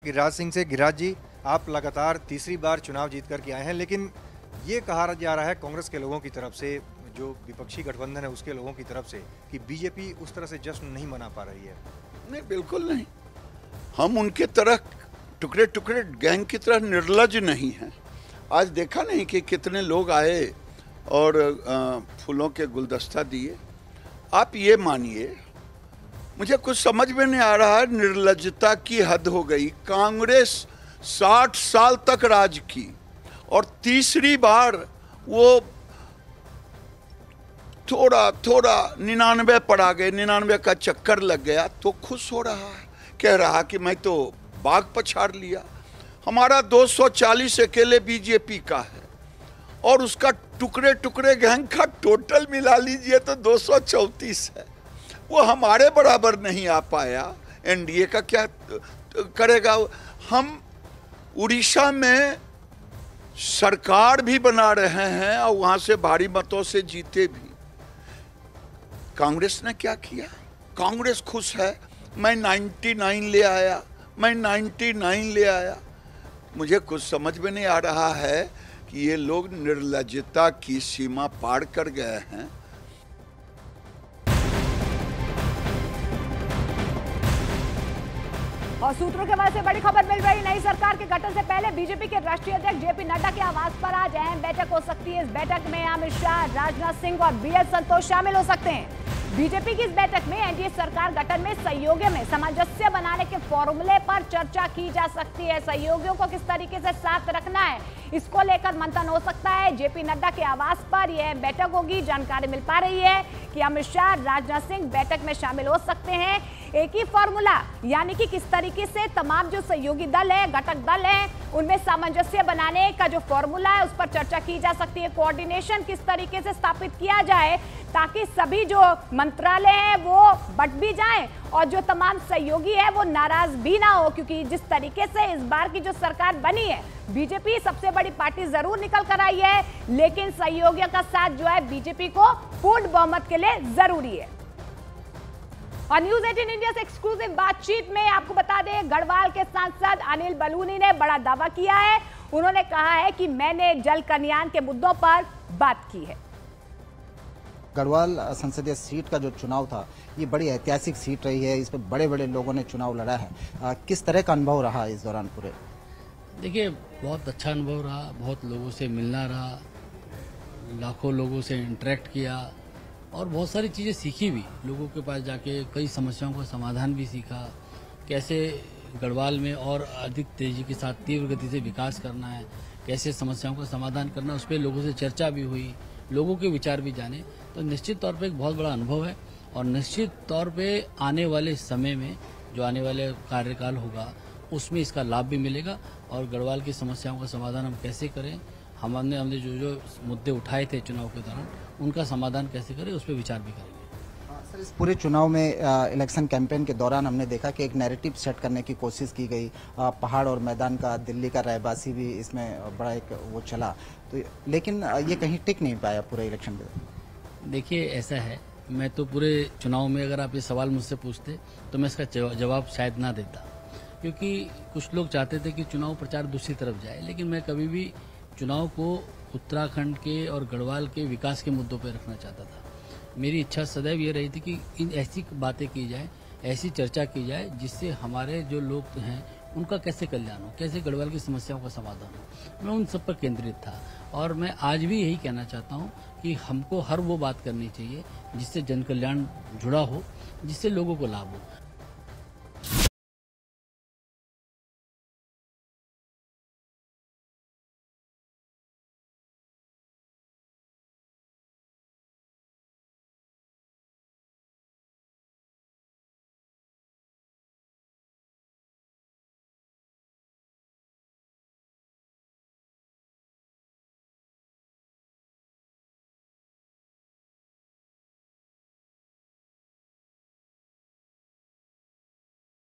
गिरिराज सिंह से। गिरिराज जी, आप लगातार तीसरी बार चुनाव जीत करके आए हैं, लेकिन ये कहा जा रहा है कांग्रेस के लोगों की तरफ से, जो विपक्षी गठबंधन है उसके लोगों की तरफ से, कि बीजेपी उस तरह से जश्न नहीं मना पा रही है। नहीं, बिल्कुल नहीं। हम उनके तरह टुकड़े टुकड़े गैंग की तरह निर्लज नहीं हैं। आज देखा नहीं कि कितने लोग आए और फूलों के गुलदस्ता दिए। आप ये मानिए, मुझे कुछ समझ में नहीं आ रहा है, निर्लजता की हद हो गई। कांग्रेस 60 साल तक राज की और तीसरी बार वो थोड़ा 99 पर आ गए, 99 का चक्कर लग गया तो खुश हो रहा है, कह रहा कि मैं तो बाग पछाड़ लिया। हमारा 240 अकेले बीजेपी का है और उसका टुकड़े टुकड़े गैंग का टोटल मिला लीजिए तो 234 है। वो हमारे बराबर नहीं आ पाया। एनडीए का क्या करेगा? हम उड़ीसा में सरकार भी बना रहे हैं और वहां से भारी मतों से जीते भी। कांग्रेस ने क्या किया? कांग्रेस खुश है, मैं 99 ले आया, मैं 99 ले आया। मुझे कुछ समझ में नहीं आ रहा है कि ये लोग निर्लज्जता की सीमा पार कर गए हैं। और सूत्रों के वजह से बड़ी खबर मिल रही, नई सरकार के गठन से पहले बीजेपी के राष्ट्रीय अध्यक्ष जेपी नड्डा के आवास पर आज अहम बैठक हो सकती है। इस बैठक में अमित शाह, राजनाथ सिंह और बीएल संतोष शामिल हो सकते हैं। बीजेपी की इस बैठक में एनडीए सरकार गठन में सहयोगियों में सामंजस्य बनाने के फॉर्मूले पर चर्चा की जा सकती है। सहयोगियों को किस तरीके से साथ रखना है, इसको लेकर मंथन हो सकता है। जेपी नड्डा के आवास पर यह बैठक होगी। जानकारी मिल पा रही है कि अमित शाह, राजनाथ सिंह बैठक में शामिल हो सकते हैं। एक ही फॉर्मूला, यानी कि किस तरीके से तमाम जो सहयोगी दल है, घटक दल है, उनमें सामंजस्य बनाने का जो फॉर्मूला है उस पर चर्चा की जा सकती है। कोऑर्डिनेशन किस तरीके से स्थापित किया जाए ताकि सभी जो मंत्रालय हैं वो बट भी जाएं और जो तमाम सहयोगी है वो नाराज भी ना हो, क्योंकि जिस तरीके से इस बार की जो सरकार बनी है, बीजेपी सबसे बड़ी पार्टी जरूर निकल कर आई है, लेकिन सहयोगियों का साथ जो है बीजेपी को पूर्ण बहुमत के लिए जरूरी है। और न्यूज 18 इंडिया से एक्सक्लूसिव बातचीत में आपको बता दें, गढ़वाल के सांसद अनिल बलूनी ने बड़ा दावा किया है। उन्होंने कहा है कि मैंने जल कल्याण के मुद्दों पर बात की है। गढ़वाल संसदीय सीट का जो चुनाव था, ये बड़ी ऐतिहासिक सीट रही है। इस पर बड़े बड़े लोगों ने चुनाव लड़ा है। किस तरह का अनुभव रहा इस दौरान पूरे? देखिए, बहुत अच्छा अनुभव रहा। बहुत लोगों से मिलना रहा, लाखों लोगों से इंटरेक्ट किया और बहुत सारी चीज़ें सीखी भी। लोगों के पास जाके कई समस्याओं का समाधान भी सीखा, कैसे गढ़वाल में और अधिक तेजी के साथ तीव्र गति से विकास करना है, कैसे समस्याओं का समाधान करना, उस पर लोगों से चर्चा भी हुई, लोगों के विचार भी जाने। तो निश्चित तौर पे एक बहुत बड़ा अनुभव है और निश्चित तौर पे आने वाले समय में जो आने वाले कार्यकाल होगा उसमें इसका लाभ भी मिलेगा। और गढ़वाल की समस्याओं का समाधान हम कैसे करें, हमने जो मुद्दे उठाए थे चुनाव के दौरान, उनका समाधान कैसे करें, उस पर विचार भी करेंगे। सर, इस पूरे चुनाव में इलेक्शन कैंपेन के दौरान हमने देखा कि एक नैरेटिव सेट करने की कोशिश की गई। पहाड़ और मैदान का, दिल्ली का रहवासी भी इसमें बड़ा एक वो चला, तो लेकिन ये कहीं टिक नहीं पाया पूरे इलेक्शन में। देखिए, ऐसा है, मैं तो पूरे चुनाव में अगर आप ये सवाल मुझसे पूछते तो मैं इसका जवाब शायद ना देता, क्योंकि कुछ लोग चाहते थे कि चुनाव प्रचार दूसरी तरफ जाए, लेकिन मैं कभी भी चुनाव को उत्तराखंड के और गढ़वाल के विकास के मुद्दों पर रखना चाहता था। मेरी इच्छा सदैव ये रही थी कि इन ऐसी बातें की जाए, ऐसी चर्चा की जाए जिससे हमारे जो लोग हैं उनका कैसे कल्याण हो, कैसे गढ़वाल की समस्याओं का समाधान हो। मैं उन सब पर केंद्रित था और मैं आज भी यही कहना चाहता हूँ कि हमको हर वो बात करनी चाहिए जिससे जन कल्याण जुड़ा हो, जिससे लोगों को लाभ हो।